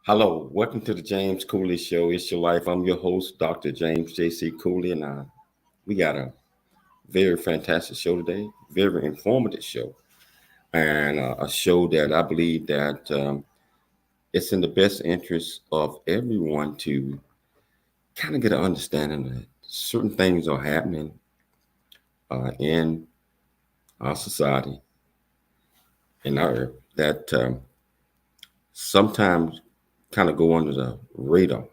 Hello, welcome to the James Cooley Show. It's your life. I'm your host, Dr. James J.C. Cooley, and we got a very fantastic show today, very informative show, and a show that I believe that it's in the best interest of everyone to kind of get an understanding that certain things are happening in our society, in our earth, that sometimes kind of go under the radar.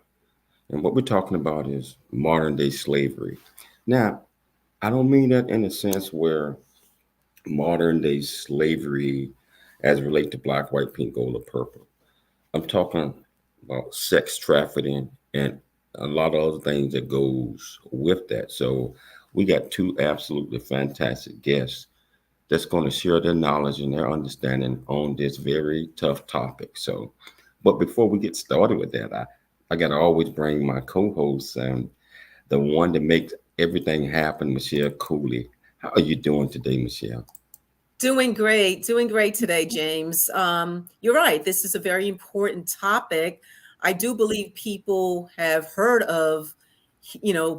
And what we're talking about is modern day slavery. Now, I don't mean that in a sense where modern day slavery as it relates to black, white, pink, gold, or purple. I'm talking about sex trafficking and a lot of other things that goes with that. So we got two absolutely fantastic guests that's going to share their knowledge and their understanding on this very tough topic. So, but before we get started with that, I got to always bring my co-host and the one that makes everything happen, Michelle Cooley. How are you doing today, Michelle? Doing great today, James. You're right. This is a very important topic. I do believe people have heard of,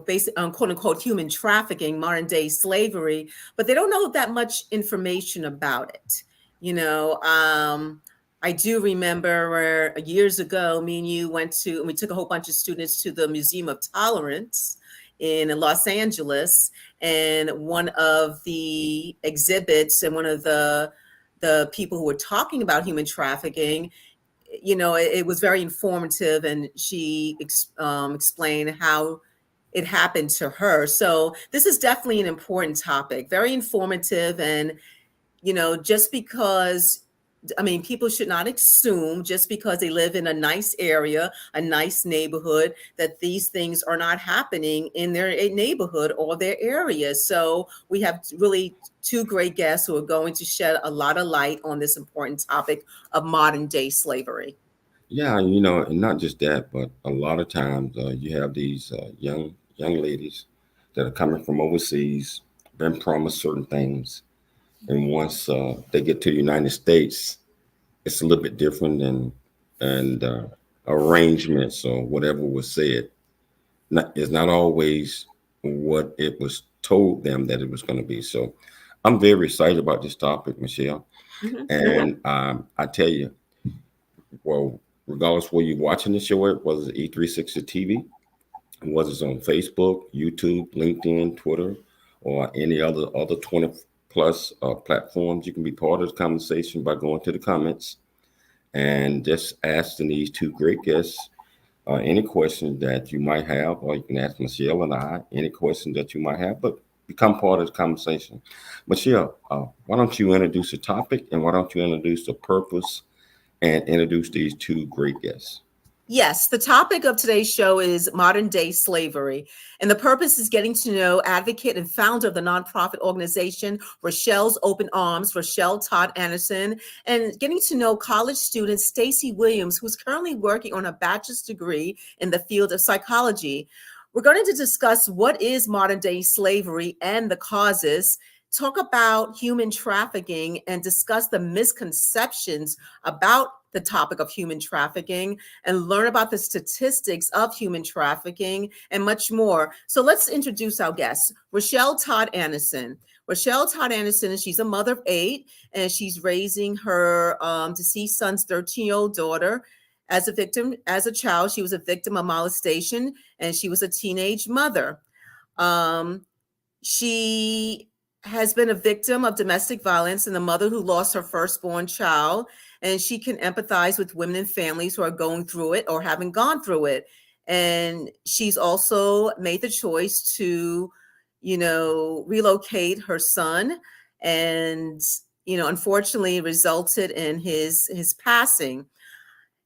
basic, quote unquote, human trafficking, modern day slavery, but they don't know that much information about it. You know, I do remember where years ago, me and you we took a whole bunch of students to the Museum of Tolerance in Los Angeles, and one of the exhibits and one of the people who were talking about human trafficking, it was very informative, and she explained how it happened to her. So this is definitely an important topic, very informative. And just because, people should not assume just because they live in a nice area, a nice neighborhood, that these things are not happening in their neighborhood or their area. So we have really two great guests who are going to shed a lot of light on this important topic of modern day slavery. Yeah, and not just that, but a lot of times you have these young ladies that are coming from overseas, been promised certain things, and once they get to the United States, it's a little bit different, and arrangements or whatever was said is not always what it was told them that it was going to be. So I'm very excited about this topic, Michelle. Mhm. And I tell you, well, regardless where you're watching the show, at, whether it's E360 TV, whether it's on Facebook, YouTube, LinkedIn, Twitter, or any other 20 plus platforms, you can be part of the conversation by going to the comments and just asking these two great guests any questions that you might have, or you can ask Michelle and I any questions that you might have, but become part of the conversation. Michelle, why don't you introduce the topic, and why don't you introduce the purpose and introduce these two great guests? Yes, the topic of today's show is modern day slavery. And the purpose is getting to know advocate and founder of the nonprofit organization, Rochelle's Open Arms, Rochelle Todd-Anderson, and getting to know college student Stacy Williams, who's currently working on a bachelor's degree in the field of psychology. We're going to discuss what is modern day slavery and the causes, talk about human trafficking, and discuss the misconceptions about the topic of human trafficking, and learn about the statistics of human trafficking and much more. So let's introduce our guests. Rochelle Todd-Anderson. Rochelle Todd-Anderson, she's a mother of 8, and she's raising her deceased son's 13-year-old daughter. As a child, she was a victim of molestation, and she was a teenage mother. She has been a victim of domestic violence and the mother who lost her firstborn child, and she can empathize with women and families who are going through it or having gone through it. And she's also made the choice to, relocate her son, and, unfortunately resulted in his passing.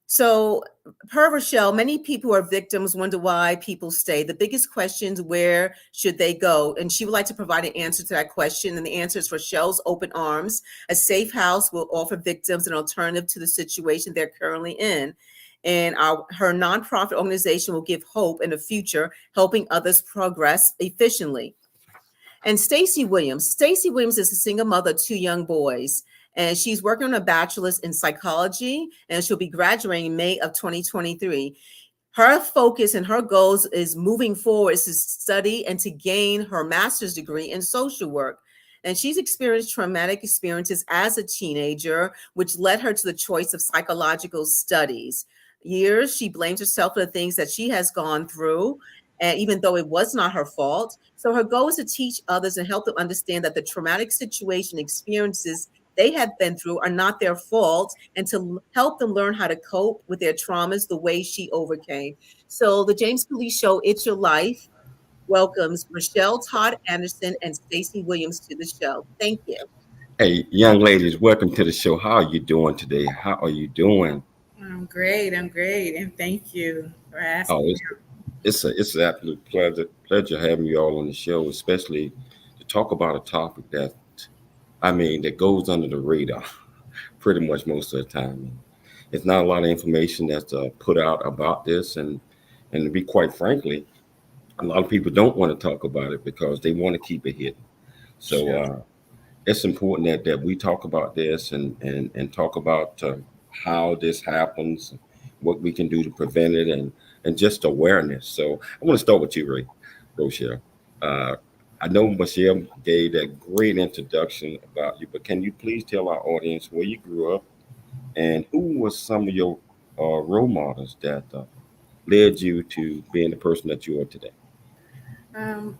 So, per Rochelle, many people who are victims wonder why people stay. The biggest question is, where should they go? And she would like to provide an answer to that question. And the answer is Rochelle's Open Arms. A safe house will offer victims an alternative to the situation they're currently in. And her nonprofit organization will give hope in the future, helping others progress efficiently. And Stacy Williams. Stacy Williams is a single mother of 2 young boys. And she's working on a bachelor's in psychology, and she'll be graduating in May of 2023. Her focus and her goals is moving forward is to study and to gain her master's degree in social work. And she's experienced traumatic experiences as a teenager, which led her to the choice of psychological studies. Years she blames herself for the things that she has gone through, and even though it was not her fault. So her goal is to teach others and help them understand that the traumatic situation experiences they have been through are not their fault, and to help them learn how to cope with their traumas the way she overcame. So the James Police Show, It's Your Life, welcomes Rochelle Todd-Anderson and Stacey Williams to the show. Thank you. Hey, young ladies, welcome to the show. How are you doing today? How are you doing? I'm great. I'm great. And thank you for Oh, asking. it's an absolute pleasure having you all on the show, especially to talk about a topic that that goes under the radar pretty much most of the time. It's not a lot of information that's put out about this, and to be quite frankly, a lot of people don't want to talk about it because they want to keep it hidden. So Sure. it's important that we talk about this and talk about how this happens, what we can do to prevent it, and just awareness. So I want to start with you, Rochelle. Uh, I know Michelle gave that great introduction about you, but can you please tell our audience where you grew up and who was some of your role models that led you to being the person that you are today?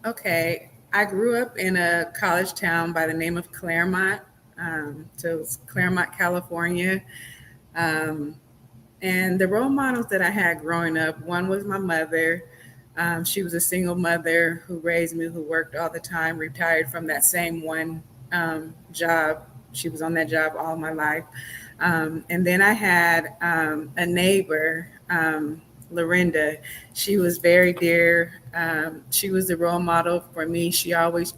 Okay. I grew up in a college town by the name of Claremont. So it's Claremont, California. Um, and the role models that I had growing up, one was my mother. She was a single mother who raised me, who worked all the time, retired from that same one job. She was on that job all my life. And then I had a neighbor, Lorinda. She was very dear. She was the role model for me. She always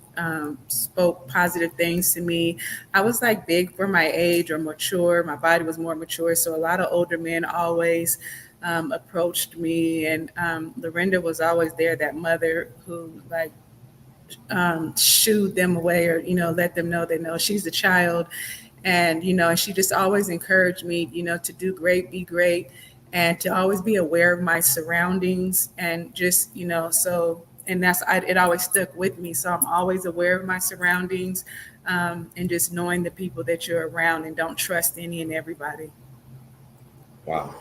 spoke positive things to me. I was like big for my age or mature. My body was more mature. So a lot of older men always approached me. And Lorinda was always there, that mother who like shooed them away or, let them know that no, she's a child. And, and she just always encouraged me, to do great, be great, and to always be aware of my surroundings and just, so, and it always stuck with me. So I'm always aware of my surroundings and just knowing the people that you're around and don't trust any and everybody. Wow.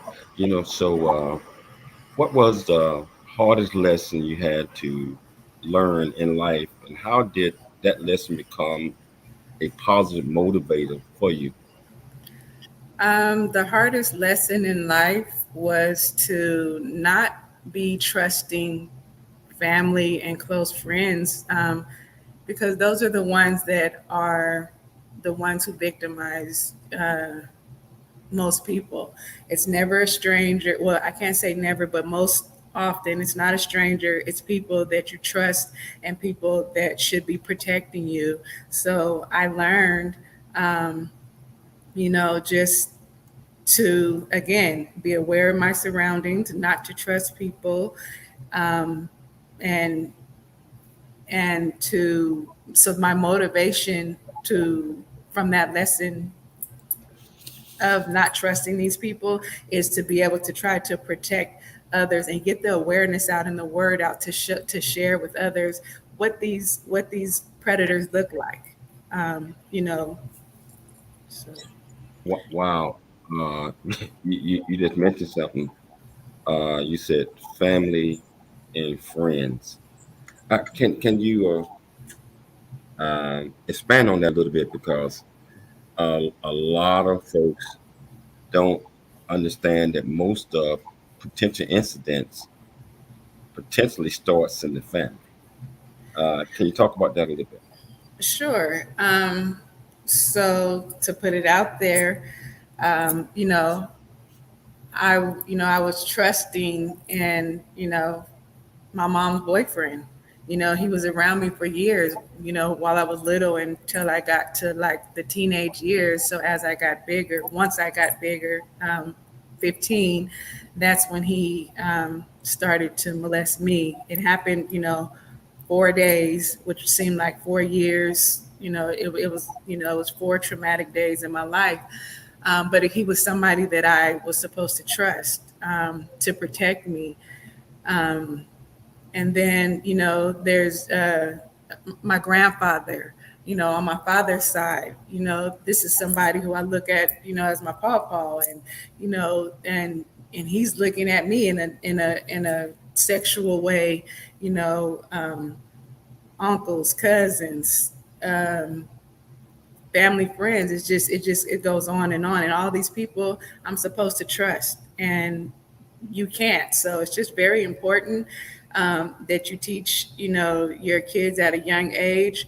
What was the hardest lesson you had to learn in life, and how did that lesson become a positive motivator for you? The hardest lesson in life was to not be trusting family and close friends because those are the ones that are the ones who victimize most people. It's never a stranger. Well, I can't say never, but most often it's not a stranger. It's people that you trust and people that should be protecting you. So I learned, um, just to again be aware of my surroundings, not to trust people, um, and to so my motivation to from that lesson of not trusting these people is to be able to try to protect others and get the awareness out and the word out to share with others what these predators look like. So Wow. You just mentioned something. You said family and friends. Can you expand on that a little bit, because a lot of folks don't understand that most of potential incidents potentially starts in the family. Can you talk about that a little bit? sure. So to put it out there, um, you know, I was trusting and my mom's boyfriend. He was around me for years, while I was little until I got to like the teenage years. So as I got bigger, once I got bigger, 15, that's when he started to molest me. It happened, 4 days, which seemed like 4 years, it was, it was 4 traumatic days in my life. But he was somebody that I was supposed to trust, to protect me. And then, there's my grandfather, on my father's side. This is somebody who I look at, as my pawpaw, and, and he's looking at me in a sexual way, uncles, cousins, family, friends. It goes on, and all these people I'm supposed to trust, and you can't. So it's just very important, that you teach, your kids at a young age,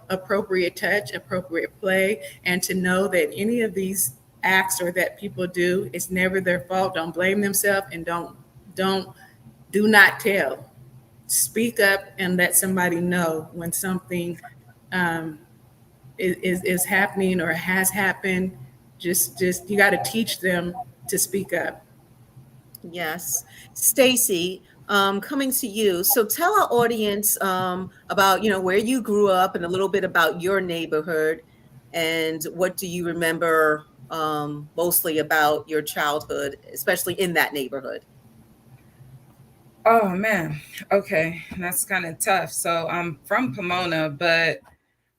appropriate touch, appropriate play, and to know that any of these acts or that people do, it's never their fault. Don't blame themselves, and do not tell. Speak up and let somebody know when something, is happening or has happened. Just you got to teach them to speak up. Yes. Stacy, coming to you. So tell our audience about, where you grew up and a little bit about your neighborhood, and what do you remember mostly about your childhood, especially in that neighborhood? Oh man. Okay. That's kind of tough. So I'm from Pomona, but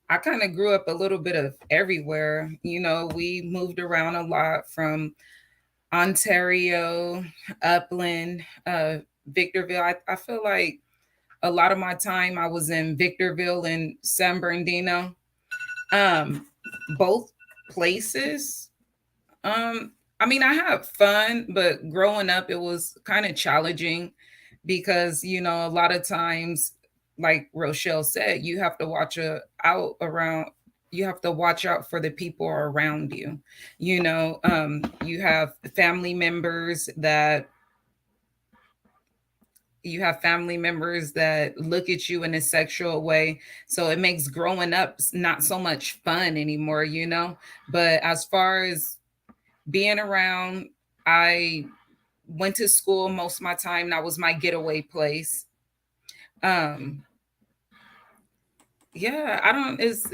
I kind of grew up a little bit of everywhere. We moved around a lot from Ontario, Upland, Victorville. I feel like a lot of my time I was in Victorville and San Bernardino. Um, Both places. I mean, I had fun, but growing up, it was kind of challenging because, a lot of times, like Rochelle said, you have to you have to watch out for the people around you. You have family members that look at you in a sexual way. So it makes growing up not so much fun anymore. But as far as being around, I went to school most of my time. That was my getaway place. Um, yeah, I don't, it's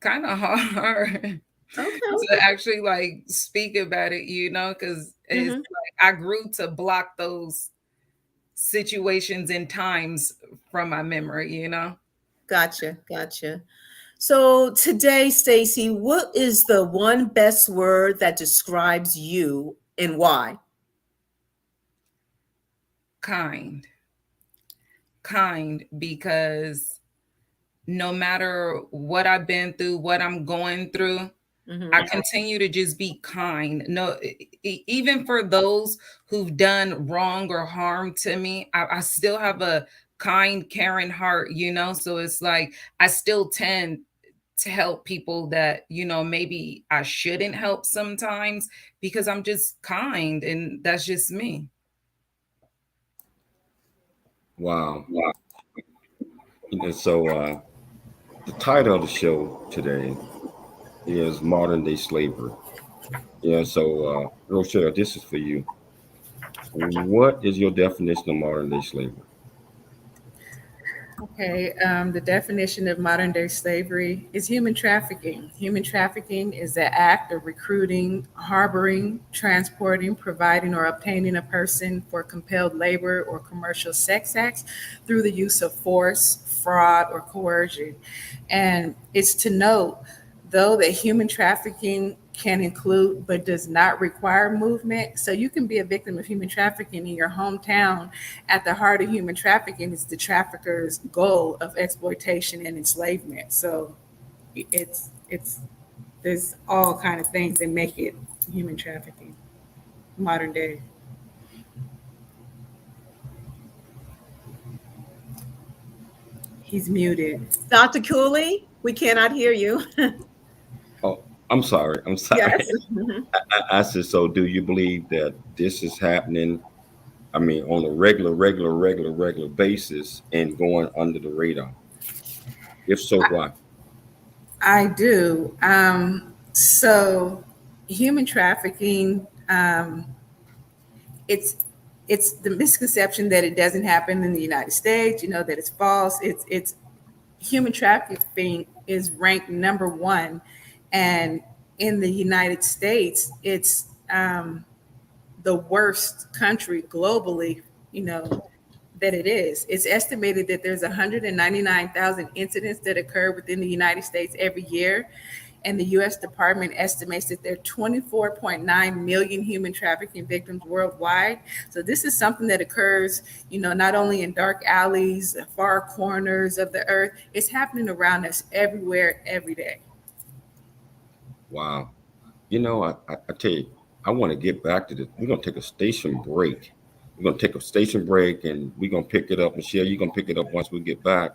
kind of hard Okay. to actually like speak about it, because it's Mhm. like I grew to block those situations and times from my memory. Gotcha. Gotcha. So today, Stacy, what is the one best word that describes you and why? Kind. Kind, because no matter what I've been through, what I'm going through, I Mhm. continue to just be kind. No, even for those who've done wrong or harm to me, I still have a kind, caring heart. So it's like I still tend to help people that, maybe I shouldn't help sometimes because I'm just kind and that's just me. Wow. So the title of the show today is Modern Day Slavery. Rochelle, this is for you. What is your definition of modern day slavery? Okay, the definition of modern day slavery is human trafficking. Human trafficking is the act of recruiting, harboring, transporting, providing, or obtaining a person for compelled labor or commercial sex acts through the use of force, fraud, or coercion. And it's to note, though, that human trafficking can include but does not require movement. So you can be a victim of human trafficking in your hometown. At the heart of human trafficking is the trafficker's goal of exploitation and enslavement. So it's there's all kind of things that make it human trafficking modern day. He's muted. Dr. Cooley, we cannot hear you. Oh, I'm sorry. I'm sorry. Yes. Mhm. I said, so do you believe that this is happening? I mean, on a regular basis and going under the radar? If so, why? I do. So human trafficking, it's it's the misconception that it doesn't happen in the United States, that it's false. It's human trafficking is ranked number one, and in the United States, it's the worst country globally, that it is. It's estimated that there's 199,000 incidents that occur within the United States every year. And the US Department estimates that there are 24.9 million human trafficking victims worldwide. So this is something that occurs, not only in dark alleys, far corners of the earth, it's happening around us everywhere, every day. Wow. I tell you, I want to get back to this. We're going to take a station break. We're going to take a station break and we're going to pick it up. Michelle, you're going to pick it up once we get back.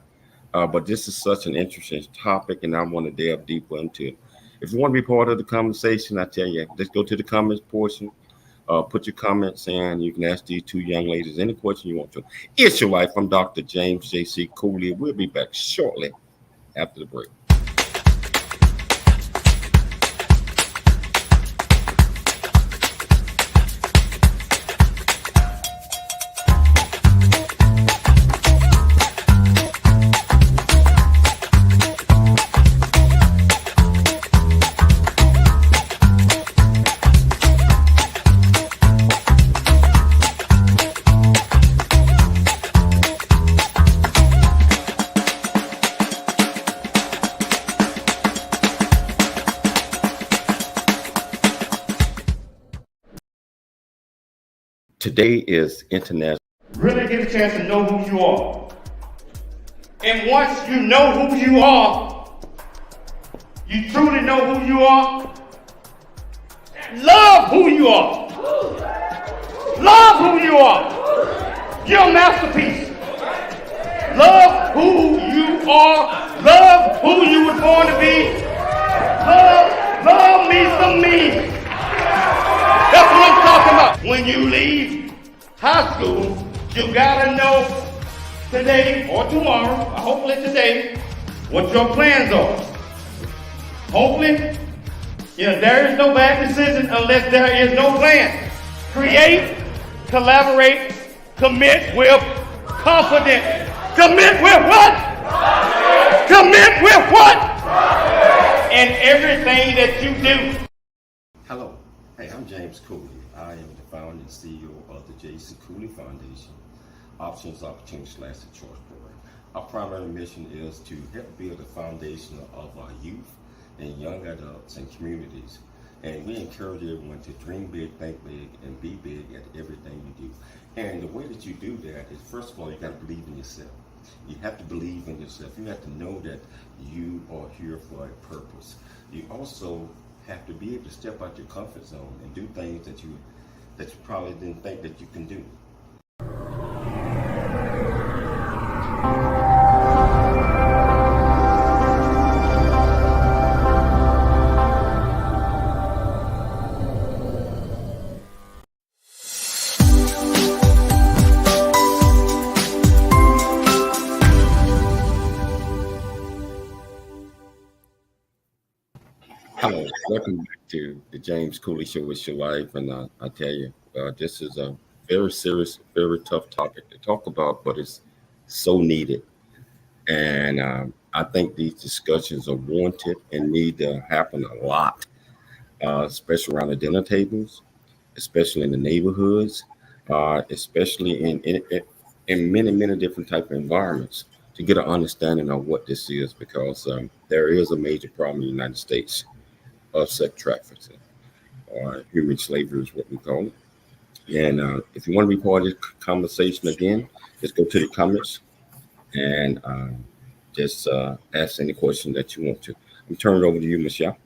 But this is such an interesting topic, and I want to delve deeper into it. If you want to be part of the conversation, I tell you, let's go to the comments portion. Put your comments in. You can ask these two young ladies any question you want to. It's Your Life. I'm Dr. James J.C. Cooley. We'll be back shortly after the break. Today is International. Really get a chance to know who you are. And once you know who you are, you truly know who you are, love who you are. Love who you are. You're a masterpiece. Love who you are. Love who you were born to be. Love me some me. That's what I'm talking about. When you leave high school, you gotta know today or tomorrow, or hopefully today, what your plans are. Hopefully, there is no bad decision unless there is no plan. Create, collaborate, commit with confidence. Commit with what? Commit with what? In everything that you do. Hello. Hey, I'm James Cooley. I am the founder and CEO of the J.C. Cooley Foundation, Options, Opportunities, Lasting Choice Program. Our primary mission is to help build a foundation of our youth and young adults and communities. And we encourage everyone to dream big, think big, and be big at everything you do. And the way that you do that is, first of all, you got to believe in yourself. You have to believe in yourself. You have to know that you are here for a purpose. You also have to be able to step out your comfort zone and do things that you probably didn't think that you can do. Hello, welcome back to the James Cooley Show. It's Your Life, and I tell you, this is a very serious, very tough topic to talk about, but it's so needed. And I think these discussions are warranted and need to happen a lot, especially around the dinner tables, especially in the neighborhoods, especially in many different type of environments to get an understanding of what this is, because there is a major problem in the United States of sex trafficking, or human slavery is what we call it. And if you want to be part of this conversation again, just go to the comments and just ask any question that you want to. I'm turning it over to you, Michelle.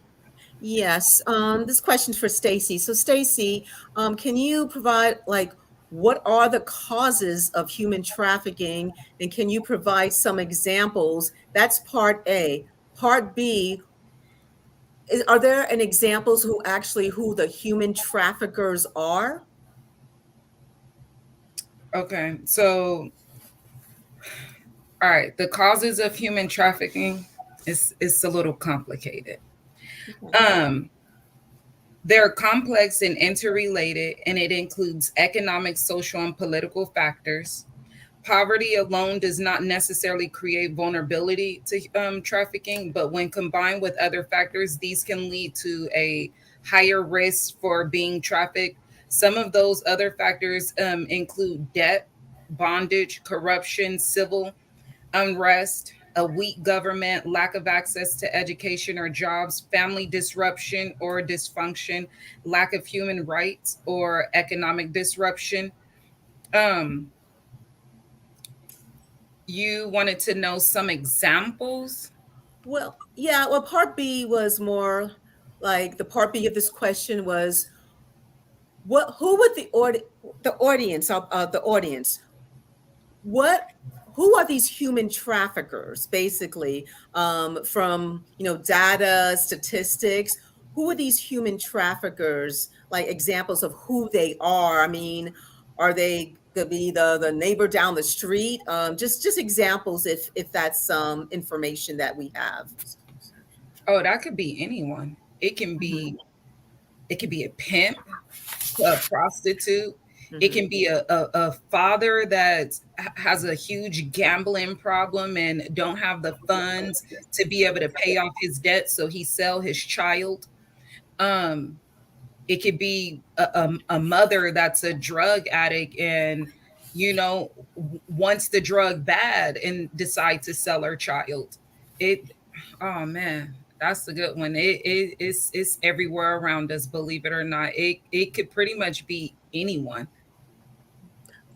Yes, this question's for Stacy. So Stacy, can you provide what are the causes of human trafficking, and can you provide some examples? That's part A. Part B, are there any examples who the human traffickers are? Okay, so all right, the causes of human trafficking is a little complicated. They're complex and interrelated, and it includes economic, social, and political factors, Poverty alone does not necessarily create vulnerability to trafficking, but when combined with other factors, these can lead to a higher risk for being trafficked. Some of those other factors include debt, bondage, corruption, civil unrest, a weak government, lack of access to education or jobs, family disruption or dysfunction, lack of human rights or economic disruption. Um, you wanted to know some examples? Well, yeah. Well, part B was more like the part B of this question was what? Who would the audience the audience? What? Who are these human traffickers? Basically, from data statistics. Who are these human traffickers? Like examples of who they are. I mean, are they could be the neighbor down the street? Just examples if that's some information that we have. Oh, that could be anyone. It can be a pimp, a prostitute. It Mhm. can be a father that has a huge gambling problem and don't have the funds to be able to pay off his debt, so he sell his child. Um, it could be a mother that's a drug addict and wants the drug bad and decide to sell her child. It Oh man, that's a good one. It's everywhere around us, believe it or not. It could pretty much be anyone.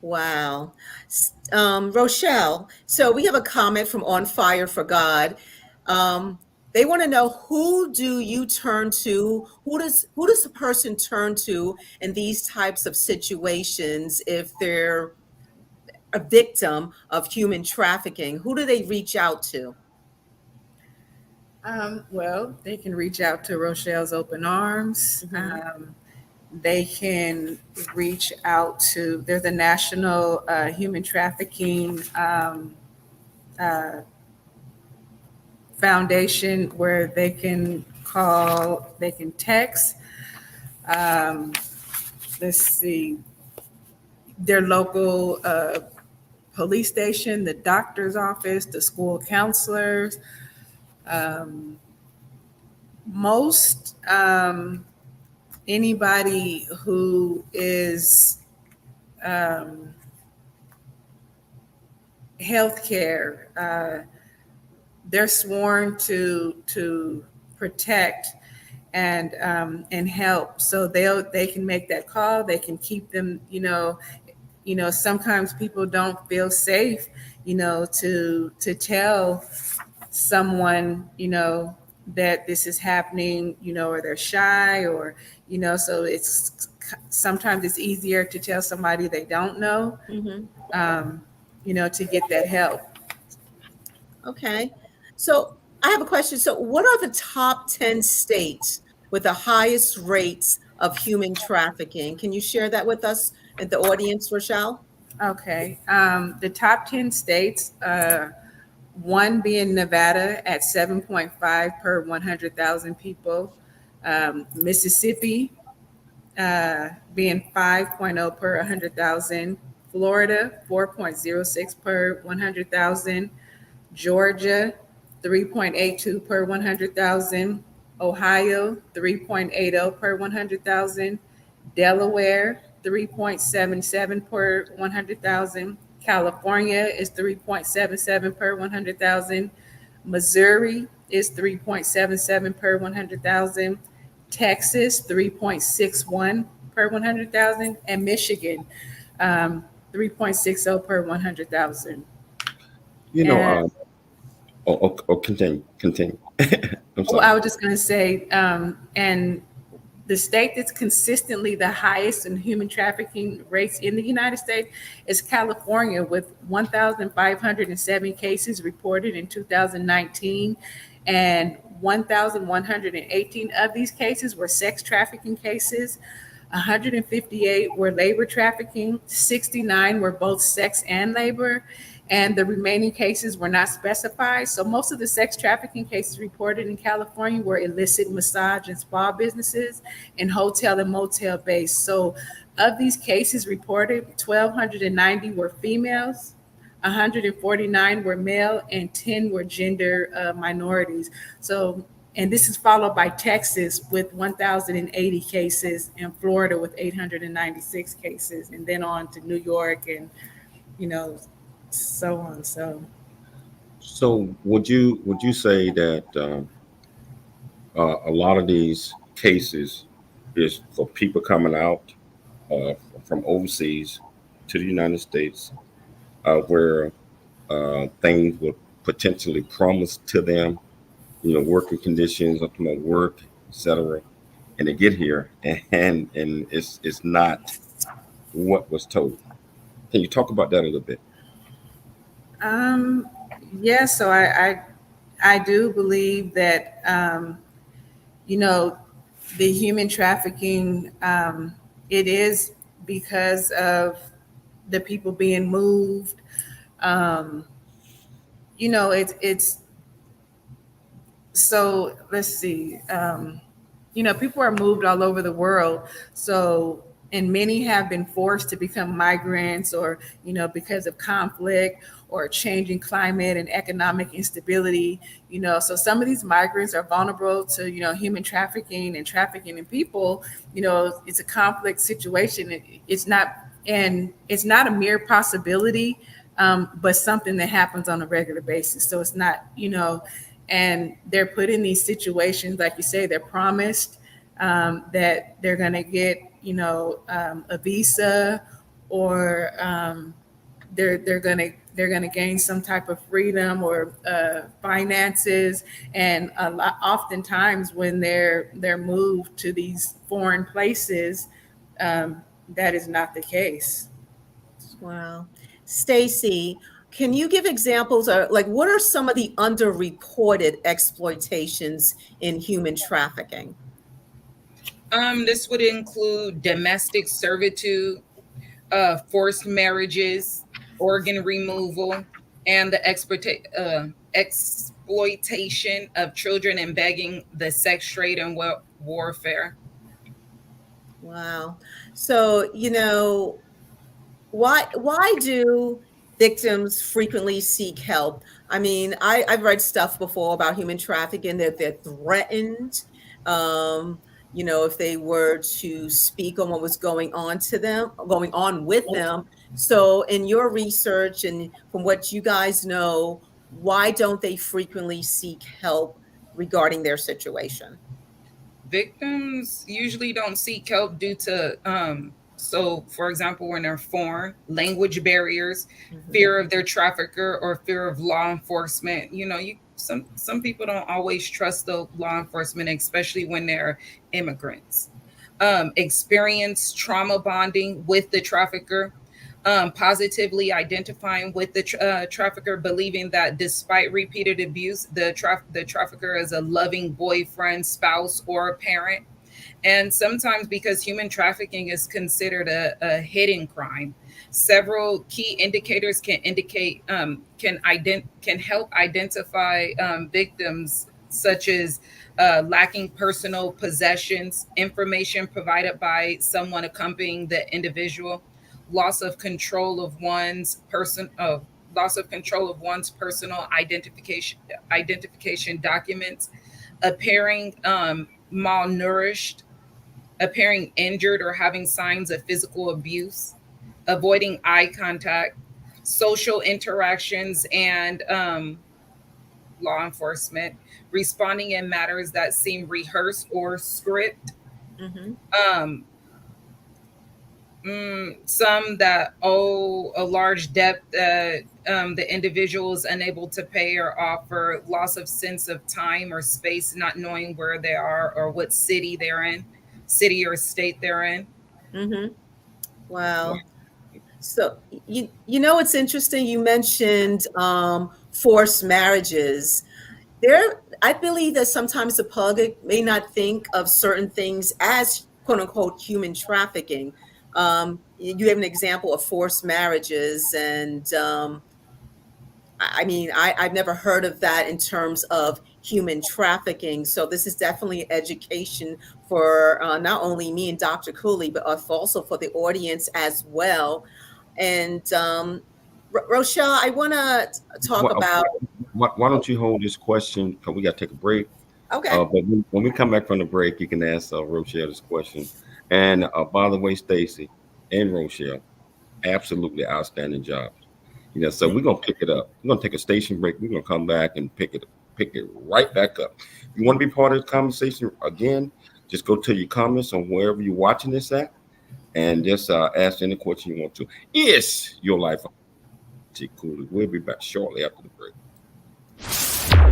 Wow. Rochelle, so we have a comment from On Fire for God. They want to know, who do you turn to? Who does a person turn to in these types of situations if they're a victim of human trafficking? Who do they reach out to? Well, they can reach out to Rochelle's Open Arms. Mhm. They can reach out to, there's a national human trafficking uh, foundation where they can call, they can text. Um, let's see, their local police station, the doctor's office, the school counselors. Most anybody who is healthcare, they're sworn to protect and help. So they can make that call. They can keep them. Sometimes people don't feel safe, to tell someone, that this is happening, or they're shy, or so sometimes it's easier to tell somebody they don't know, Mhm. to get that help. Okay. So I have a question. So, what are the top 10 states with the highest rates of human trafficking? Can you share that with us and the audience, Rochelle? Okay. The top 10 states, one being Nevada at 7.5 per 100,000 people, Mississippi being 5.0 per 100,000, Florida 4.06 per 100,000, Georgia 3.82 per 100,000, Ohio 3.80 per 100,000, Delaware 3.77 per 100,000, California is 3.77 per 100,000, Missouri is 3.77 per 100,000, Texas 3.61 per 100,000, and Michigan 3.60 per 100,000. You know, And continue. I'm well, sorry. I was just going to say, and the state that's consistently the highest in human trafficking rates in the United States is California, with 1,507 cases reported in 2019, and 1,118 of these cases were sex trafficking cases. 158 were labor trafficking, 69 were both sex and labor, and the remaining cases were not specified. So most of the sex trafficking cases reported in California were illicit massage and spa businesses and hotel and motel based. So of these cases reported, 1,290 were females, 149 were male, and 10 were gender minorities. So, and this is followed by Texas with 1,080 cases, and Florida with 896 cases, and then on to New York, and you know, so on. So would you say that a lot of these cases is for people coming out uh, from overseas to the United States, where things were potentially promised to them, working conditions, work, etc., and they get here and it's not what was told. Can you talk about that a little bit? Um, yeah, so I do believe that you know the human trafficking, it is because of the people being moved. Um, it's so let's see. People are moved all over the world. So, and many have been forced to become migrants, or, because of conflict or changing climate and economic instability. So some of these migrants are vulnerable to, human trafficking and trafficking in people. It's a conflict situation. It's not a mere possibility, but something that happens on a regular basis. So it's not, and they're put in these situations, like you say, they're promised that they're going to get, a visa, or they're going to gain some type of freedom or finances. And oftentimes when they're moved to these foreign places, that is not the case. Wow. Stacy, can you give examples, or like what are some of the underreported exploitations in human trafficking? This would include domestic servitude, forced marriages, organ removal, and the exploitation of children, and begging, the sex trade, and warfare. Wow. So, why do victims frequently seek help? I mean, I've read stuff before about human trafficking that they're threatened. Um, if they were to speak on what was going on with them. So, in your research and from what you guys know, why don't they frequently seek help regarding their situation? Victims usually don't seek help due to so for example, when they're foreign, language barriers, Mhm. fear of their trafficker, or fear of law enforcement. Some people don't always trust the law enforcement, especially when they're immigrants. Experience trauma bonding with the trafficker, positively identifying with the trafficker, believing that despite repeated abuse, the trafficker is a loving boyfriend, spouse, or parent. And sometimes, because human trafficking is considered a hidden crime, several key indicators can help identify victims, such as lacking personal possessions, information provided by someone accompanying the individual, loss of control of one's personal identification documents, appearing malnourished, appearing injured, or having signs of physical abuse, avoiding eye contact, social interactions, and law enforcement, responding in matters that seem rehearsed or script. Mhm. Um, some that owe a large debt that the individual is unable to pay or offer, loss of sense of time or space, not knowing where they are or what city or state they're in. Mhm. Wow. So it's interesting. You mentioned forced marriages. I believe that sometimes the public may not think of certain things as quote unquote human trafficking. You have an example of forced marriages, and I mean, I've never heard of that in terms of human trafficking. So this is definitely education for not only me and Dr. Cooley, but also for the audience as well. And Rochelle, I want to talk Why, about. why don't you hold this question? Because we got to take a break. Okay. But when we come back from the break, you can ask Rochelle this question. And by the way, Stacy and Rochelle, absolutely outstanding job. So we're gonna pick it up. We're gonna take a station break. We're gonna come back and pick it right back up. If you want to be part of the conversation again, just go to your comments on wherever you're watching this at, and just ask any question you want to. Is your life cool? We'll be back shortly after the break.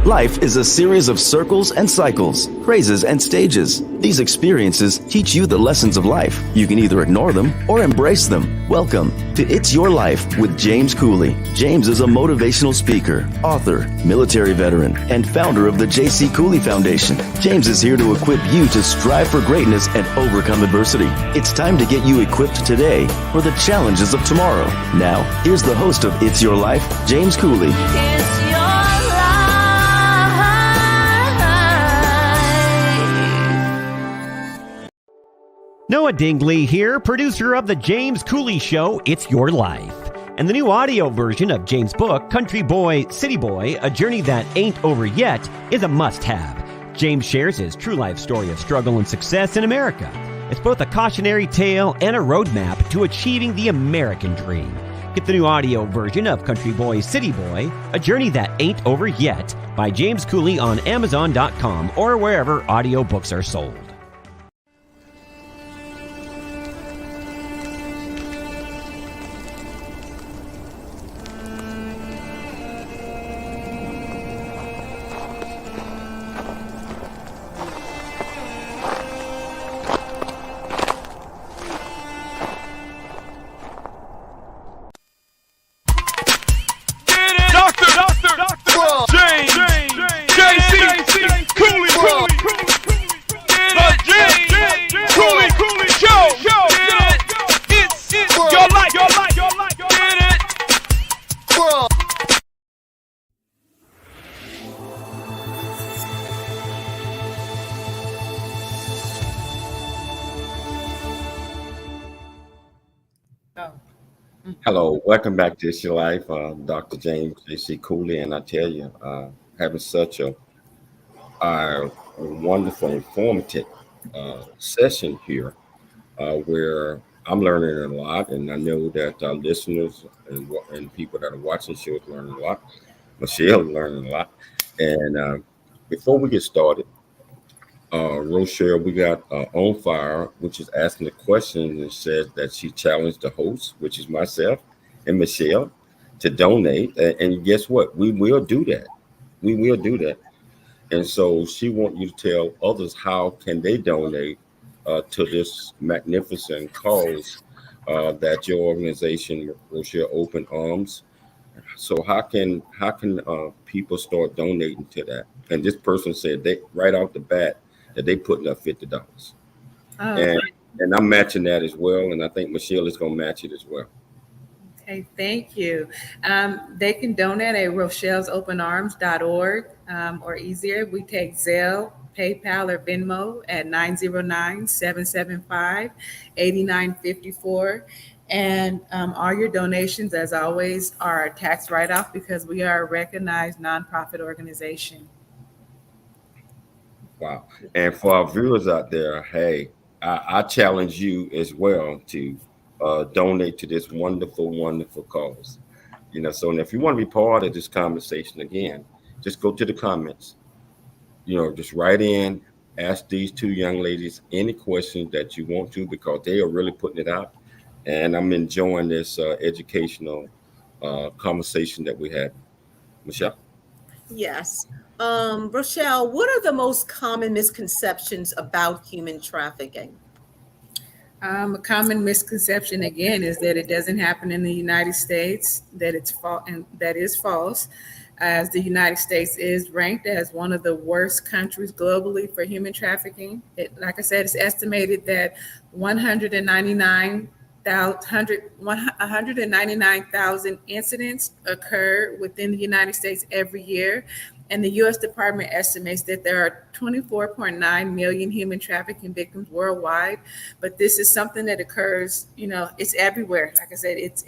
Life is a series of circles and cycles, phrases and stages. These experiences teach you the lessons of life. You can either ignore them or embrace them. Welcome to It's Your Life with James Cooley. James is a motivational speaker, author, military veteran, and founder of the J.C. Cooley Foundation. James is here to equip you to strive for greatness and overcome adversity. It's time to get you equipped today for the challenges of tomorrow. Now, here's the host of It's Your Life, James Cooley. It's your life. Noah Dingley here, producer of The James Cooley Show, It's Your Life. And the new audio version of James' book, Country Boy, City Boy, A Journey That Ain't Over Yet, is a must-have. James shares his true life story of struggle and success in America. It's both a cautionary tale and a roadmap to achieving the American dream. Get the new audio version of Country Boy, City Boy, A Journey That Ain't Over Yet by James Cooley on Amazon.com or wherever audiobooks are sold. Hello, welcome back to It's Your Life, Dr. James J.C. Cooley, and I tell you, having such a wonderful, informative session here, where I'm learning a lot, and I know that our listeners and people that are watching the show is learning a lot. Michelle is learning a lot, and before we get started, Rochelle, we got On Fire, which is asking the question and says that she challenged the host, which is myself and Michelle, to donate. And guess what? We will do that. We will do that. And so she wants you to tell others how can they donate to this magnificent cause that your organization, Rochelle Open Arms. So how can people start donating to that? And this person said they right off the bat that they putting up $50. And I'm matching that as well. And I think Michelle is going to match it as well. Okay, thank you. They can donate at rochellsopenarms.org or easier. We take Zelle, PayPal, or Venmo at 909-775-8954. And all your donations, as always, are a tax write-off because we are a recognized nonprofit organization. Wow. And for our viewers out there, hey, I challenge you as well to donate to this wonderful, wonderful cause. So if you want to be part of this conversation again, just go to the comments, just write in, ask these two young ladies any questions that you want to, because they are really putting it out. And I'm enjoying this educational conversation that we had. Michelle? Yes. Rochelle, what are the most common misconceptions about human trafficking? A common misconception, again, is that it doesn't happen in the United States, that it's false, and that is false, as the United States is ranked as one of the worst countries globally for human trafficking. Like I said, it's estimated that 199,000 incidents occur within the United States every year. And the U.S. Department estimates that there are 24.9 million human trafficking victims worldwide. But this is something that occurs, it's everywhere. Like I said, it's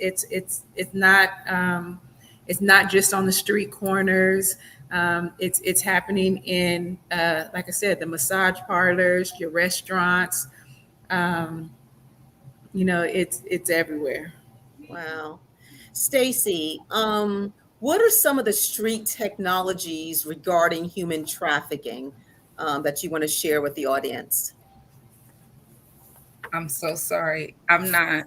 not just on the street corners. It's happening in, like I said, the massage parlors, your restaurants. It's everywhere. Wow. Stacy, what are some of the street technologies regarding human trafficking that you want to share with the audience? I'm so sorry. I'm not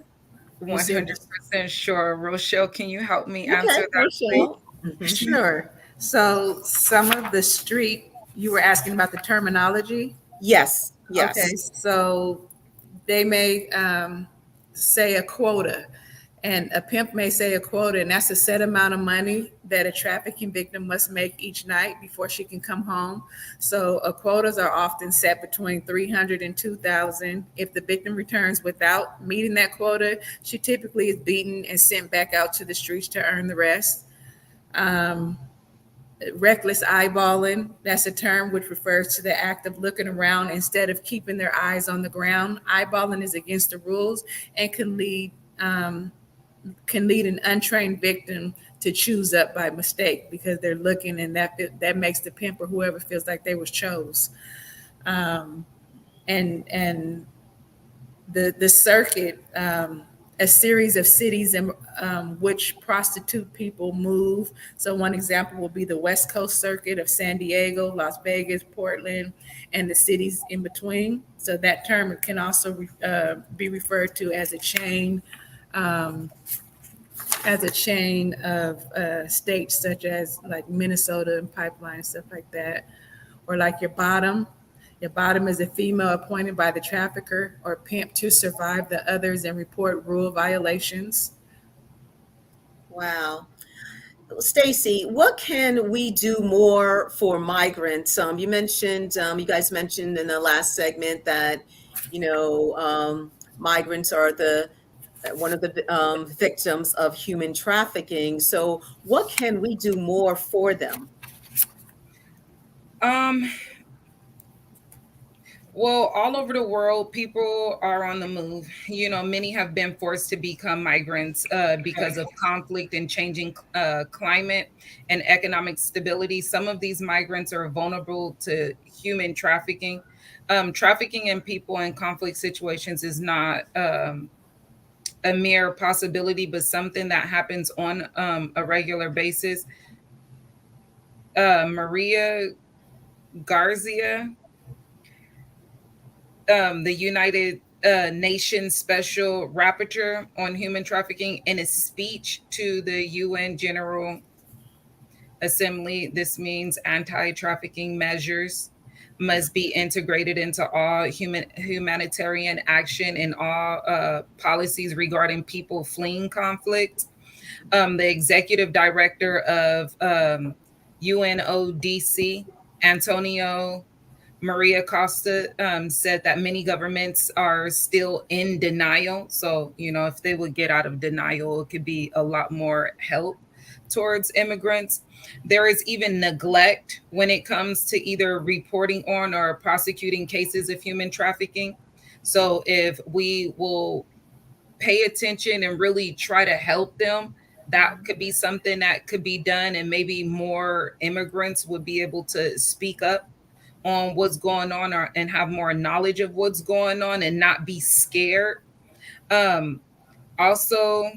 100% sure. Rochelle, can you help me answer that, Rochelle. Sure. So some of the street, you were asking about the terminology? Yes. Okay, so they may say a quota, and a pimp may say a quota, and that's a set amount of money that a trafficking victim must make each night before she can come home. So quotas are often set between 300 and 2,000. If the victim returns without meeting that quota, she typically is beaten and sent back out to the streets to earn the rest. Reckless eyeballing, that's a term which refers to the act of looking around instead of keeping their eyes on the ground. Eyeballing is against the rules and can lead an untrained victim to choose up by mistake because they're looking, and that makes the pimp or whoever feels like they was chose. And the circuit, a series of cities in which prostitute people move. So one example will be the West Coast Circuit of San Diego, Las Vegas, Portland, and the cities in between. So that term can also be referred to as a chain of states such as like Minnesota and Pipeline, stuff like that. Or like your bottom. Your bottom is a female appointed by the trafficker or pimp to survive the others and report rule violations. Wow. Stacy, what can we do more for migrants? You guys mentioned in the last segment that, migrants are one of the victims of human trafficking. So what can we do more for them? Well, all over the world, people are on the move. Many have been forced to become migrants because of conflict and changing climate and economic stability. Some of these migrants are vulnerable to human trafficking. Trafficking in people in conflict situations is not a mere possibility, but something that happens on a regular basis. Maria Garcia, the United Nations Special Rapporteur on Human Trafficking, in a speech to the UN General Assembly, this means anti-trafficking measures must be integrated into all humanitarian action and all policies regarding people fleeing conflict. The executive director of UNODC, Antonio Maria Costa, said that many governments are still in denial. So, if they would get out of denial, it could be a lot more help towards immigrants. There is even neglect when it comes to either reporting on or prosecuting cases of human trafficking. So if we will pay attention and really try to help them, that could be something that could be done, and maybe more immigrants would be able to speak up on what's going on and have more knowledge of what's going on and not be scared. Also,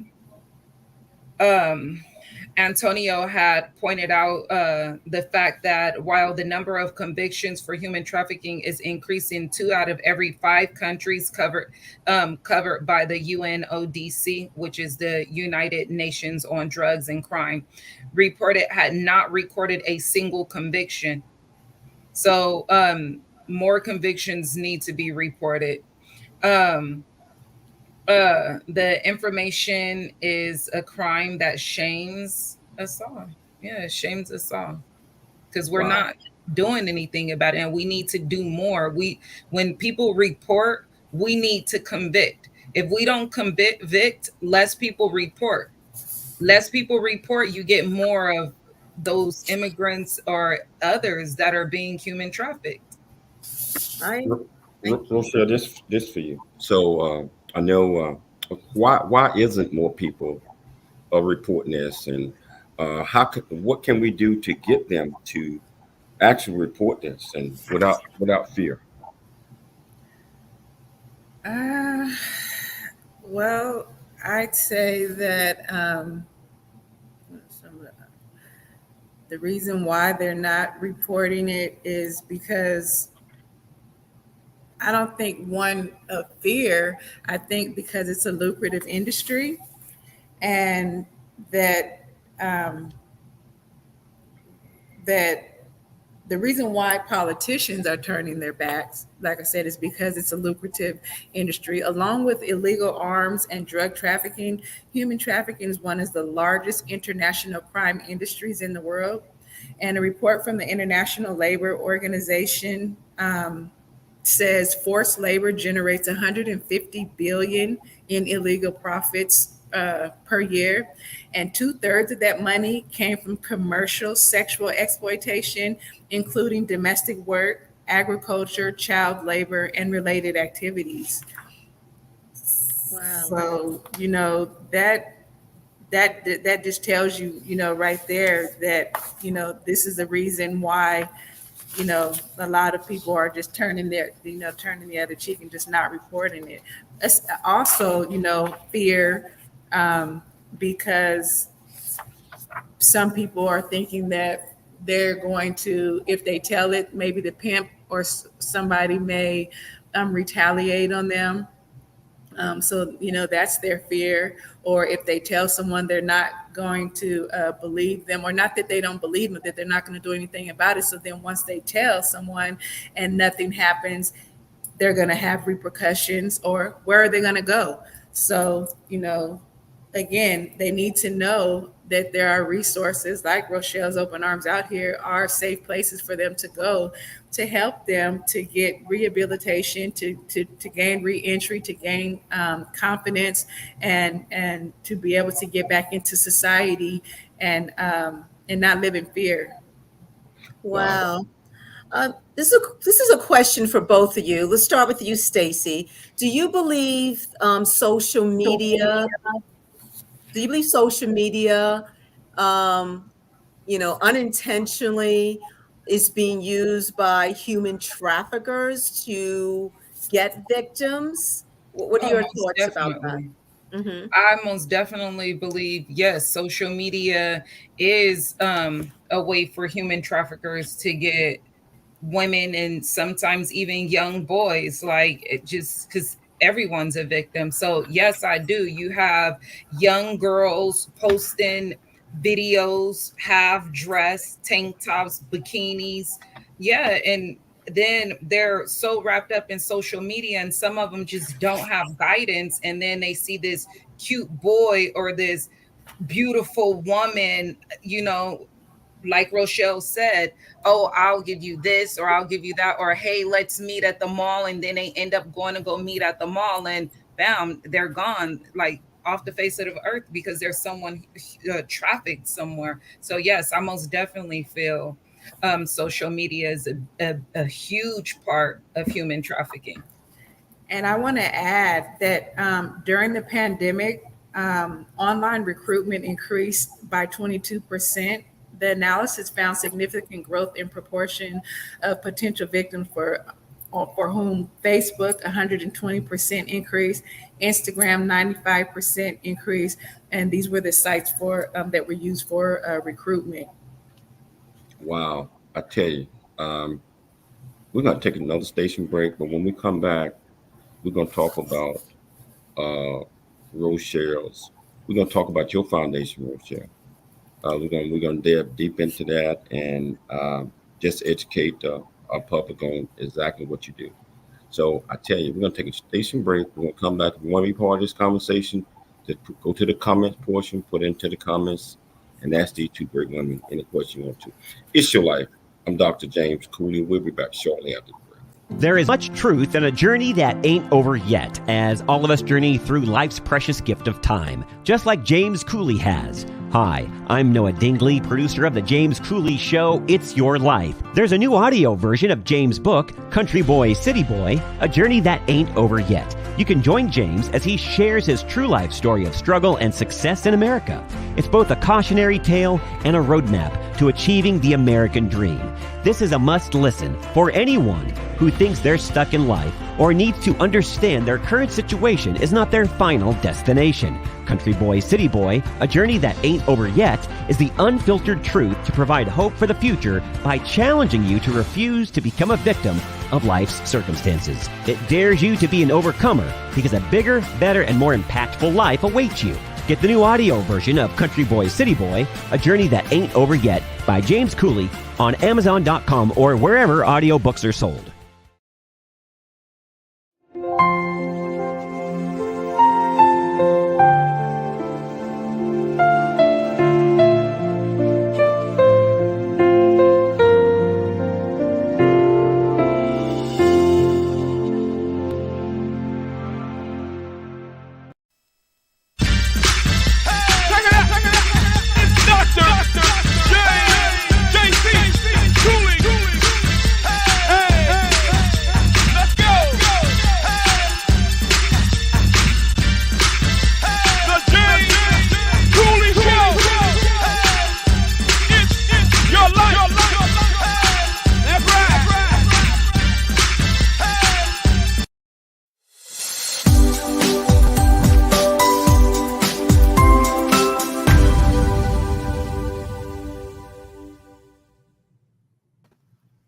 Antonio had pointed out the fact that while the number of convictions for human trafficking is increasing, 2 out of every 5 countries covered by the UNODC, which is the United Nations on Drugs and Crime, had not recorded a single conviction. So more convictions need to be reported. The information is a crime that shames us all. Yeah, it shames us all because we're not doing anything about it, and we need to do more. When people report, we need to convict. If we don't convict, less people report. Less people report, you get more of those immigrants or others that are being human trafficked. We'll share this for you. So I know why isn't more people reporting this, and what can we do to get them to actually report this and without fear? Well, I'd say that the reason why they're not reporting it is because I don't think one of fear. I think because it's a lucrative industry, and that that the reason why politicians are turning their backs, like I said, is because it's a lucrative industry. Along with illegal arms and drug trafficking, human trafficking is one of the largest international crime industries in the world. And a report from the International Labor Organization says forced labor generates 150 billion in illegal profits per year, and 2/3 of that money came from commercial sexual exploitation, including domestic work, agriculture, child labor, and related activities. Wow. So that just tells you, right there that this is the reason why a lot of people are just turning the other cheek and just not reporting it. It's also, fear, because some people are thinking that they're going to, if they tell it, maybe the pimp or somebody may retaliate on them. So, that's their fear. Or if they tell someone, they're not going to believe them, or not that they don't believe them, that they're not going to do anything about it. So then once they tell someone and nothing happens, they're going to have repercussions, or where are they going to go? So, again, they need to know that there are resources like Rochelle's Open Arms out here are safe places for them to go to help them to get rehabilitation, to gain reentry, to gain confidence, and to be able to get back into society and not live in fear. Wow. This is a question for both of you. Let's start with you, Stacy. Do you believe social media? Do you believe social media, unintentionally is being used by human traffickers to get victims? What are your Most thoughts about that? definitely. Mm-hmm. I most definitely believe, yes, social media is a way for human traffickers to get women and sometimes even young boys, like just because everyone's a victim. So yes, I do. You have young girls posting videos, half dressed, tank tops, bikinis. Yeah. And then they're so wrapped up in social media, and some of them just don't have guidance. And then they see this cute boy or this beautiful woman, like Rochelle said, oh, I'll give you this, or I'll give you that, or hey, let's meet at the mall. And then they end up going to go meet at the mall, and bam, they're gone, like off the face of the earth, because there's someone trafficked somewhere. So yes, I most definitely feel social media is a huge part of human trafficking. And I want to add that during the pandemic, online recruitment increased by 22%. The analysis found significant growth in proportion of potential victims for whom Facebook 120% increase, Instagram 95% increase, and these were the sites that were used for recruitment. Wow, I tell you, we're gonna take another station break, but when we come back, we're gonna talk about Rochelle's. We're gonna talk about your foundation, Rochelle. We're gonna dive deep into that and just educate our public on exactly what you do. So I tell you, we're gonna take a station break. We're gonna come back. If you want to be part of this conversation, just go to the comments portion, put into the comments, and ask these two great women any question you want to. It's your life. I'm Dr. James Cooley. We'll be back shortly after the break. There is much truth in a journey that ain't over yet, as all of us journey through life's precious gift of time, just like James Cooley has. Hi, I'm Noah Dingley, producer of The James Cooley Show, It's Your Life. There's a new audio version of James' book, Country Boy, City Boy, A Journey That Ain't Over Yet. You can join James as he shares his true life story of struggle and success in America. It's both a cautionary tale and a roadmap to achieving the American dream. This is a must listen for anyone who thinks they're stuck in life or needs to understand their current situation is not their final destination. Country Boy, City Boy, A Journey That Ain't Over Yet is the unfiltered truth to provide hope for the future by challenging you to refuse to become a victim of life's circumstances. It dares you to be an overcomer because a bigger, better, and more impactful life awaits you. Get the new audio version of Country Boy, City Boy, A Journey That Ain't Over Yet by James Cooley on Amazon.com or wherever audiobooks are sold.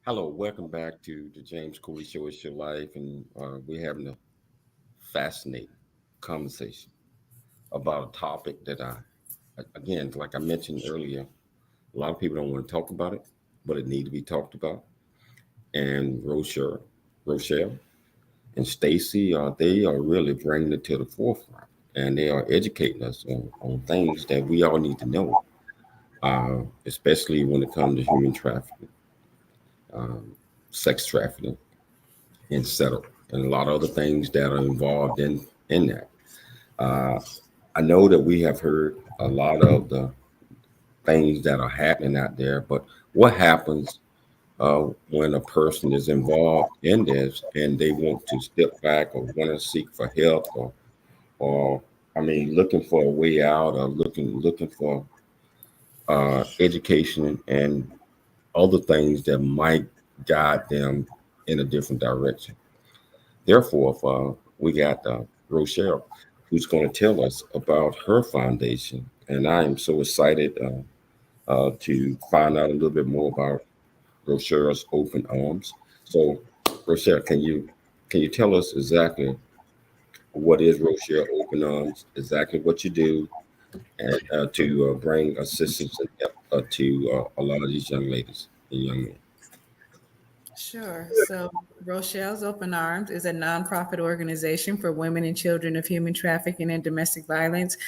Hello, welcome back to the James Cooley Show, It's Your Life, and we're having a fascinating conversation about a topic that again, like I mentioned earlier, a lot of people don't want to talk about it, but it needs to be talked about. And Rochelle, and Stacy, they are really bringing it to the forefront, and they are educating us on things that we all need to know, especially when it comes to human trafficking. Sex trafficking, etc., and a lot of other things that are involved in that. I know that we have heard a lot of the things that are happening out there, but what happens when a person is involved in this and they want to step back or want to seek for help or looking for a way out or looking for education and other things that might guide them in a different direction. Therefore, we got Rochelle, who's going to tell us about her foundation. And I am so excited to find out a little bit more about Rochelle's Open Arms. So, Rochelle, can you tell us exactly what is Rochelle Open Arms, exactly what you do, and to bring assistance and help to a lot of these young ladies and young men? Sure. So Rochelle's Open Arms is a nonprofit organization for women and children of human trafficking and domestic violence.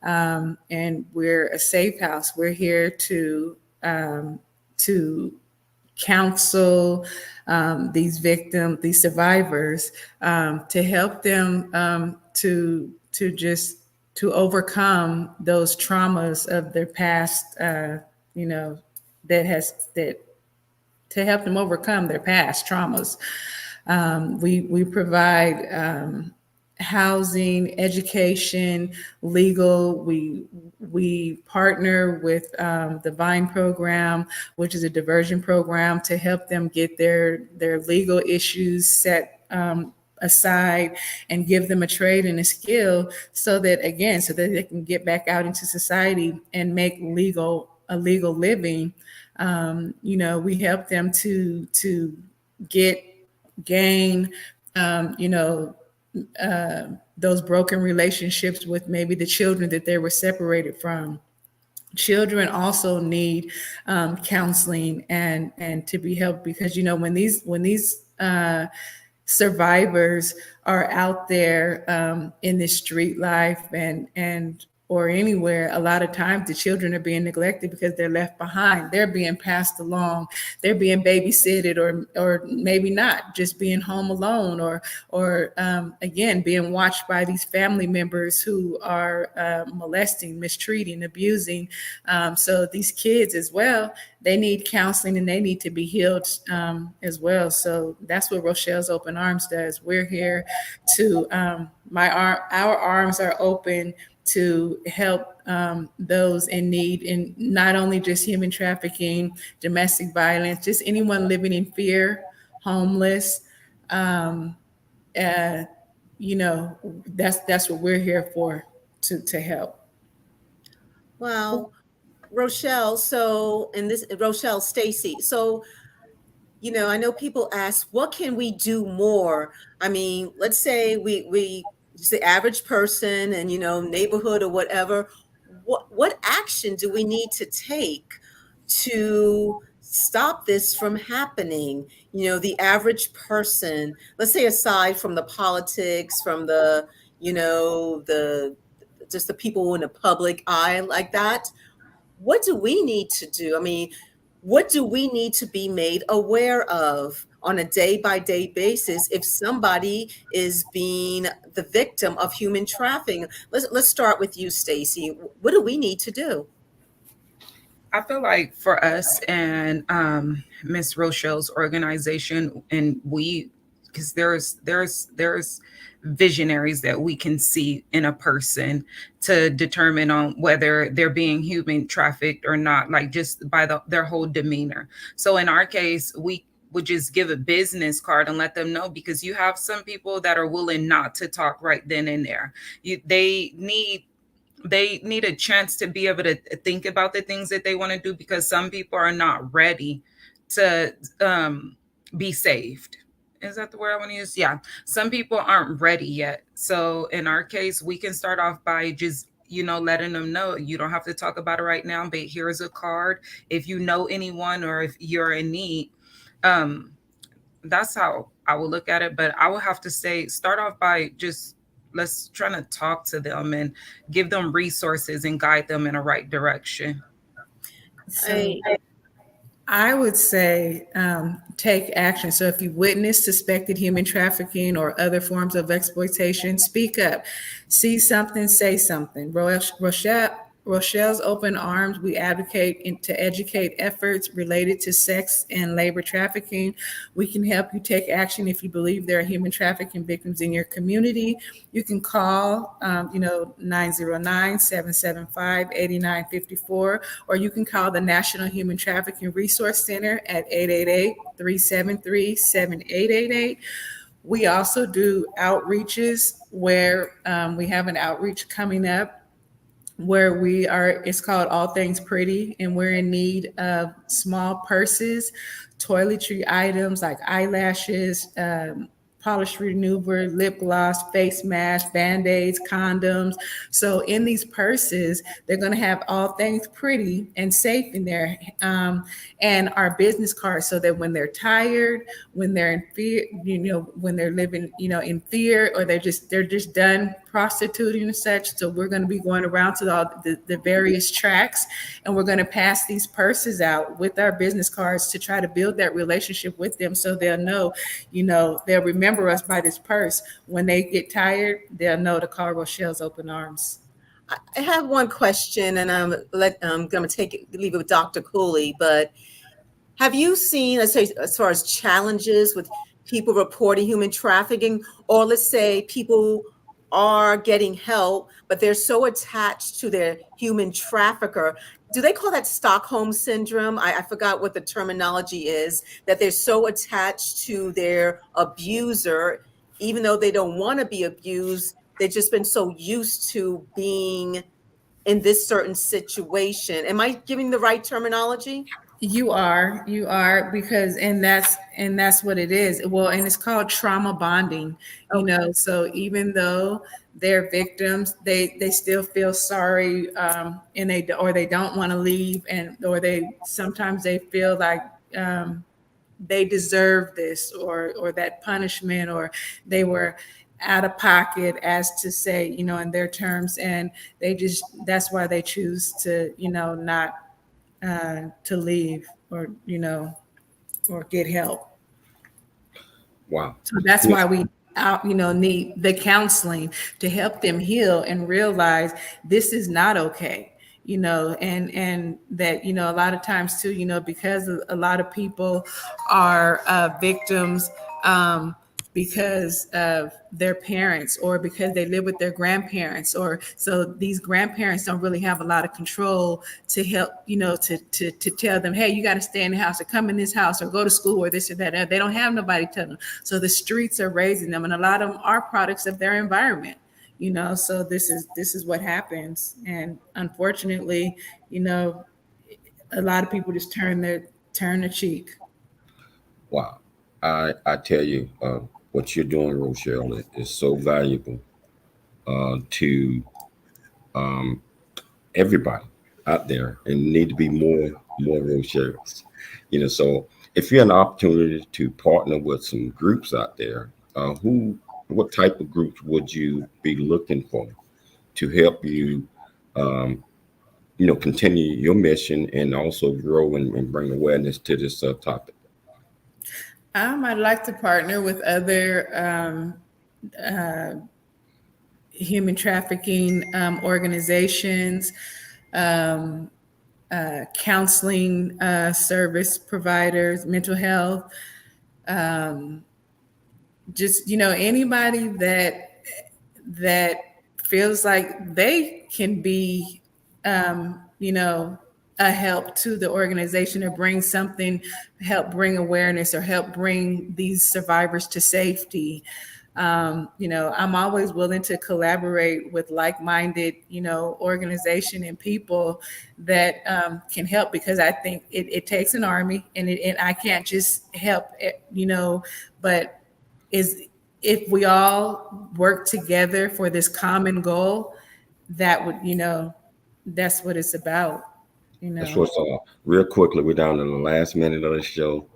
And we're a safe house. We're here to counsel these victims, these survivors, to help them to overcome those traumas of their past, to help them overcome their past traumas. We provide housing, education, legal. We partner with the VINE program, which is a diversion program, to help them get their legal issues set aside and give them a trade and a skill so that they can get back out into society and make a legal living. We help them to gain, those broken relationships with maybe the children that they were separated from. Children also need counseling and to be helped because, when these survivors are out there in the street life and or anywhere, a lot of times the children are being neglected because they're left behind. They're being passed along. They're being babysitted, or maybe not, just being home alone, or again being watched by these family members who are molesting, mistreating, abusing. So these kids as well, they need counseling and they need to be healed as well. So that's what Rochelle's Open Arms does. We're here to our arms are open to help those in need, in not only just human trafficking, domestic violence, just anyone living in fear, homeless. Um, uh, that's what we're here for, to help. Wow. Rochelle, Rochelle, Stacy. So, I know people ask, what can we do more? I mean, let's say we just the average person and, neighborhood or whatever. What action do we need to take to stop this from happening? The average person, let's say, aside from the politics, from the just the people in the public eye like that, what do we need to do? I mean, what do we need to be made aware of on a day by day basis if somebody is being the victim of human trafficking? Let's start with you, Stacy. What do we need to do? I feel like for us and Miss Rochelle's organization, and because there's visionaries that we can see in a person to determine on whether they're being human trafficked or not, like just by their whole demeanor. So in our case, we would just give a business card and let them know, because you have some people that are willing not to talk right then and there. They need a chance to be able to think about the things that they want to do, because some people are not ready to be saved. Is that the word I want to use? Yeah. Some people aren't ready yet. So in our case, we can start off by just, letting them know you don't have to talk about it right now, but here's a card. If you know anyone or if you're in need, that's how I will look at it. But I will have to say, start off by just let's try to talk to them and give them resources and guide them in the right direction. So I would say take action. So if you witness suspected human trafficking or other forms of exploitation, speak up. See something, say something. Rochelle's Open Arms, we advocate to educate efforts related to sex and labor trafficking. We can help you take action if you believe there are human trafficking victims in your community. You can call, 909-775-8954, or you can call the National Human Trafficking Resource Center at 888-373-7888. We also do outreaches where we have an outreach coming up where it's called All Things Pretty, and we're in need of small purses, toiletry items like eyelashes, polish remover, lip gloss, face mask, Band-Aids, condoms. So in these purses, they're going to have all things pretty and safe in there, and our business cards, so that when they're tired, when they're in fear, when they're living, in fear, or they're just done prostituting and such. So we're going to be going around to all the various tracks, and we're going to pass these purses out with our business cards to try to build that relationship with them, so they'll know, they'll remember us by this purse. When they get tired, they'll know to call Rochelle's Open Arms. I have one question, and I'm going to leave it with Dr. Cooley. But have you seen, let's say, as far as challenges with people reporting human trafficking, or let's say people are getting help, but they're so attached to their human trafficker? Do they call that Stockholm syndrome? I forgot what the terminology is, that they're so attached to their abuser, even though they don't want to be abused. They've just been so used to being in this certain situation. Am I giving the right terminology? You are, because, and that's what it is. Well, and it's called trauma bonding, Okay. so even though they're victims, they still feel sorry, and they don't want to leave, or sometimes they feel like they deserve this or that punishment, or they were out of pocket, as to say, in their terms, and that's why they choose to, not to leave, or or get help. Wow. So that's Yes. why we need the counseling to help them heal and realize this is not okay. And that, a lot of times too, because a lot of people are victims because of their parents, or because they live with their grandparents, or so these grandparents don't really have a lot of control to help, to tell them, hey, you got to stay in the house, or come in this house, or go to school, or this or that. They don't have nobody telling them. So the streets are raising them, and a lot of them are products of their environment. So this is what happens. And unfortunately, a lot of people just turn the cheek. Wow. I tell you, what you're doing, Rochelle, is so valuable to everybody out there, and need to be more Rochelle's. So if you had an opportunity to partner with some groups out there, what type of groups would you be looking for to help you, continue your mission and also grow and bring awareness to this topic? I'd like to partner with other human trafficking organizations, counseling service providers, mental health, just anybody that feels like they can be a help to the organization, or bring something, help bring awareness, or help bring these survivors to safety. I'm always willing to collaborate with like-minded, organization and people that can help, because I think it takes an army, and I can't just help, but if we all work together for this common goal, that would, that's what it's about. That's what's real quickly. We're down to the last minute of the show.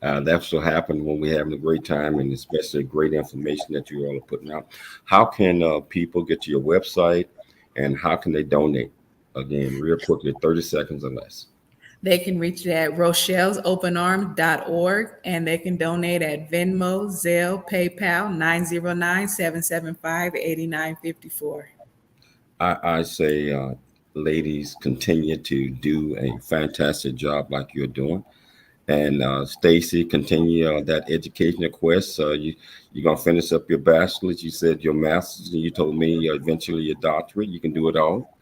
That's what happened when we're having a great time, and especially great information that you all are putting out. How can people get to your website, and how can they donate? Again, real quickly, 30 seconds or less. They can reach it at rochellsopenarm.org, and they can donate at Venmo, Zelle, PayPal, 909-775-8954. I say, ladies, continue to do a fantastic job like you're doing. And Stacy, continue that educational quest. You're going to finish up your bachelor's. You said your master's, and you told me eventually your doctorate. You can do it all.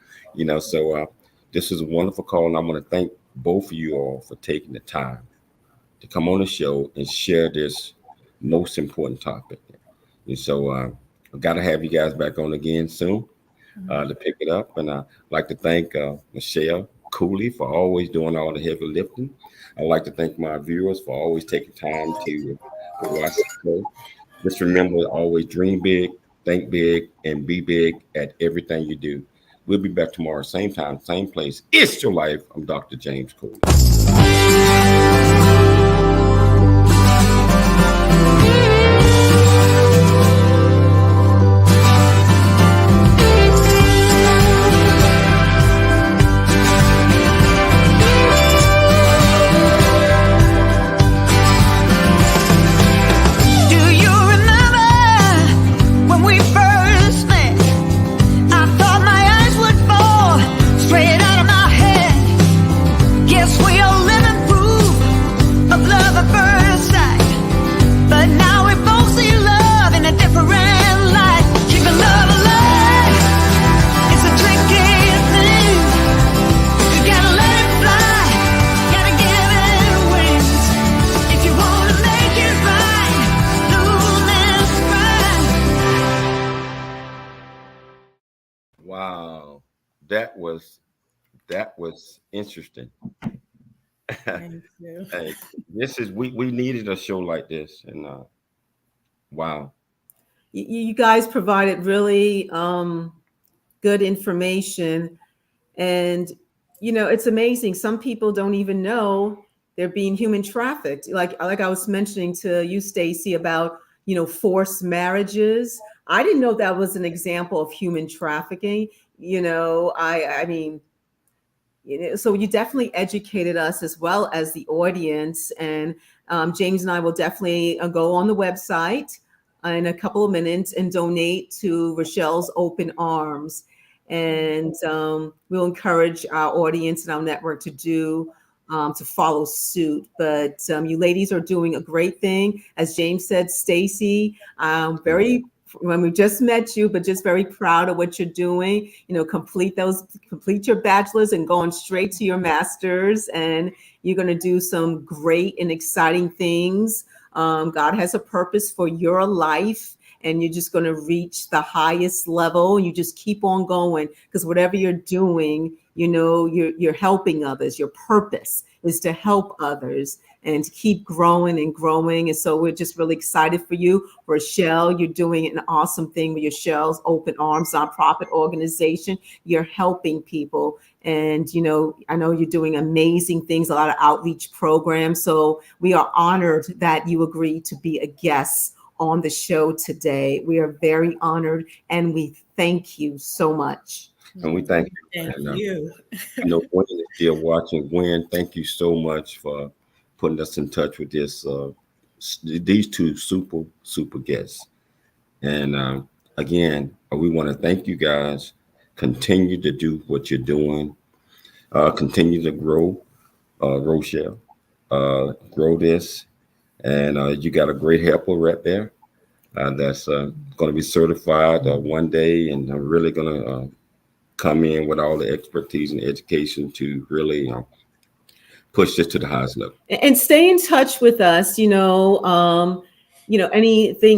So this is a wonderful call, and I want to thank both of you all for taking the time to come on the show and share this most important topic. And so I've got to have you guys back on again soon to pick it up. And I'd like to thank Michelle Cooley for always doing all the heavy lifting. I'd like to thank my viewers for always taking time to watch the show. Just remember, always dream big, think big, and be big at everything you do. We'll be back tomorrow, same time, same place. It's your life. I'm Dr. James Cooley. Wow, that was interesting. Thank you. Hey, this is we needed a show like this, and wow. You guys provided really good information, and it's amazing. Some people don't even know they're being human trafficked. Like I was mentioning to you, Stacy, about forced marriages. I didn't know that was an example of human trafficking. I mean, so you definitely educated us as well as the audience. And James and I will definitely go on the website in a couple of minutes and donate to Rochelle's Open Arms. And we'll encourage our audience and our network to follow suit. But you ladies are doing a great thing. As James said, Stacy, when we just met you, but just very proud of what you're doing. Complete your bachelor's and going straight to your master's, and you're going to do some great and exciting things. God has a purpose for your life, and you're just going to reach the highest level. You just keep on going, because whatever you're doing, you're helping others. Your purpose is to help others and to keep growing and growing. And so we're just really excited for you. Rochelle, you're doing an awesome thing with Rochelle's Open Arms nonprofit organization. You're helping people. And, I know you're doing amazing things, a lot of outreach programs. So we are honored that you agreed to be a guest on the show today. We are very honored, and we thank you so much. And we thank you. Thank and, you. I know Gwen is still watching. Gwen, thank you so much for putting us in touch with these two super guests. And again, we want to thank you guys. Continue to do what you're doing. Continue to grow, Rochelle. Grow this. And you got a great helper right there that's going to be certified one day, and really going to come in with all the expertise and education to really push this to the highest level. And stay in touch with us. Anything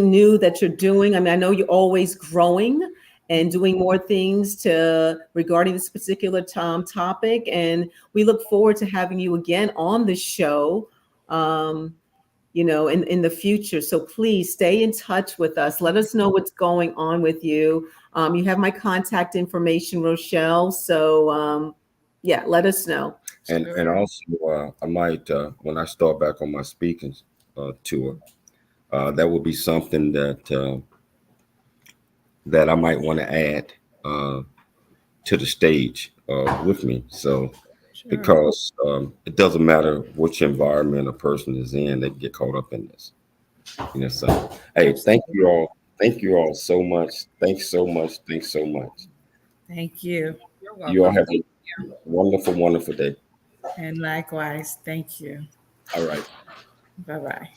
new that you're doing. I mean, I know you're always growing and doing more things regarding this particular topic, and we look forward to having you again on the show. In the future. So please stay in touch with us. Let us know what's going on with you. You have my contact information, Rochelle. So let us know. And also, I might, when I start back on my speaking tour, that will be something that I might want to add to the stage with me. So, because it doesn't matter which environment a person is in, they get caught up in this. So hey, thank you all. Thank you all so much. Thanks so much. Thanks so much. Thank you. You're welcome. You all have a wonderful, wonderful day. And likewise, thank you. All right. Bye-bye.